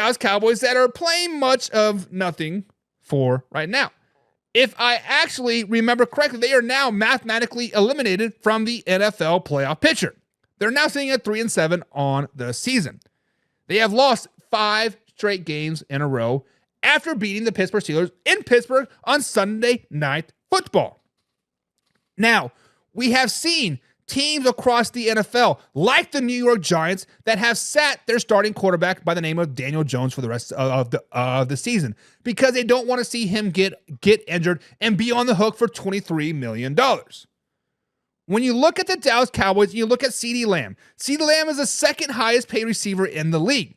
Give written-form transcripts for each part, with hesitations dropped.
Dallas Cowboys that are playing much of nothing for right now. If I actually remember correctly, they are now mathematically eliminated from the NFL playoff picture. They're now sitting at 3-7 on the season. They have lost 5 straight games in a row after beating the Pittsburgh Steelers in Pittsburgh on Sunday Night Football. Now, we have seen teams across the NFL, like the New York Giants, that have sat their starting quarterback by the name of Daniel Jones for the rest of the season because they don't want to see him get injured and be on the hook for $23 million. When you look at the Dallas Cowboys, you look at CeeDee Lamb. CeeDee Lamb is the second highest paid receiver in the league.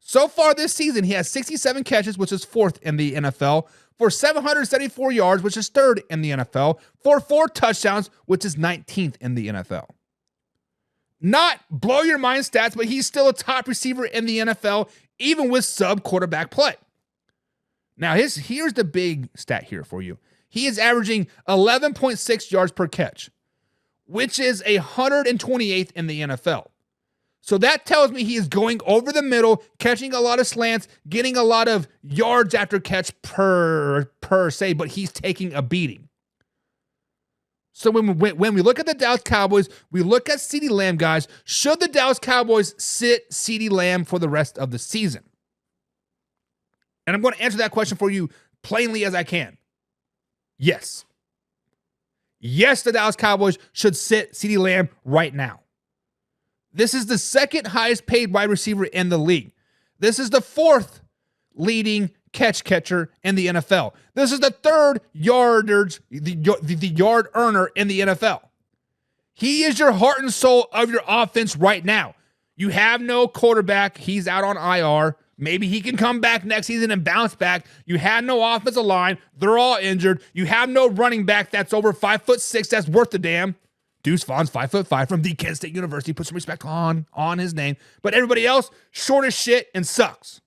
So far this season, he has 67 catches, which is 4th in the NFL, for 774 yards, which is 3rd in the NFL, for 4 touchdowns, which is 19th in the NFL. Not blow your mind stats, but he's still a top receiver in the NFL, even with sub-quarterback play. Now, here's the big stat here for you. He is averaging 11.6 yards per catch, which is 128th in the NFL. So that tells me he is going over the middle, catching a lot of slants, getting a lot of yards after catch per se, but he's taking a beating. So when we look at the Dallas Cowboys, we look at CeeDee Lamb, guys. Should the Dallas Cowboys sit CeeDee Lamb for the rest of the season? And I'm going to answer that question for you plainly as I can. Yes. Yes, the Dallas Cowboys should sit CeeDee Lamb right now. This is the second highest paid wide receiver in the league. This is the 4th leading catcher in the NFL. This is the 3rd the yard earner in the NFL. He is your heart and soul of your offense right now. You have no quarterback. He's out on IR. Maybe he can come back next season and bounce back. You have no offensive line. They're all injured. You have no running back that's over 5'6" that's worth the damn. Deuce Vaughn's 5'5" from the Kent State University. Put some respect on his name. But everybody else, short as shit and sucks.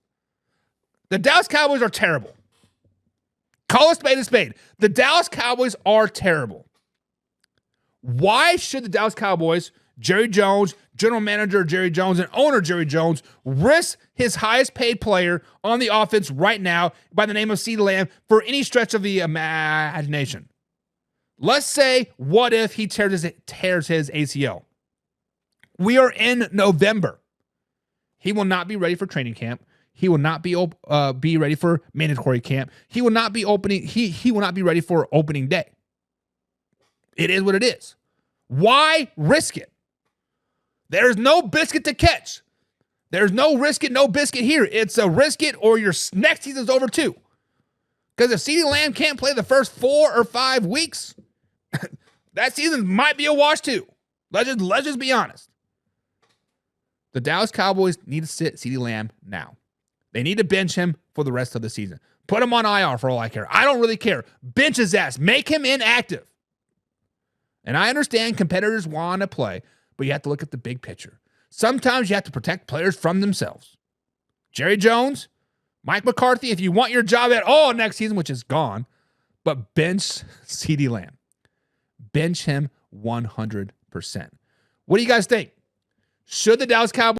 The Dallas Cowboys are terrible. Call a spade a spade. The Dallas Cowboys are terrible. Why should the Dallas Cowboys, Jerry Jones, general manager Jerry Jones, and owner Jerry Jones, risk his highest paid player on the offense right now by the name of CeeDee Lamb for any stretch of the imagination? Let's say, what if he tears his ACL? We are in November. He will not be ready for training camp. He will not be ready for mandatory camp. He will not be opening. He will not be ready for opening day. It is what it is. Why risk it? There's no biscuit to catch. There's no risk it, no biscuit here. It's a risk it or your next season's over too. Because if CeeDee Lamb can't play the first 4 or 5 weeks, that season might be a wash too. Let's just be honest. The Dallas Cowboys need to sit CeeDee Lamb now. They need to bench him for the rest of the season. Put him on IR for all I care. I don't really care. Bench his ass. Make him inactive. And I understand competitors want to play, but you have to look at the big picture. Sometimes you have to protect players from themselves. Jerry Jones, Mike McCarthy, if you want your job at all next season, which is gone, but bench CeeDee Lamb. Bench him 100%. What do you guys think? Should the Dallas Cowboys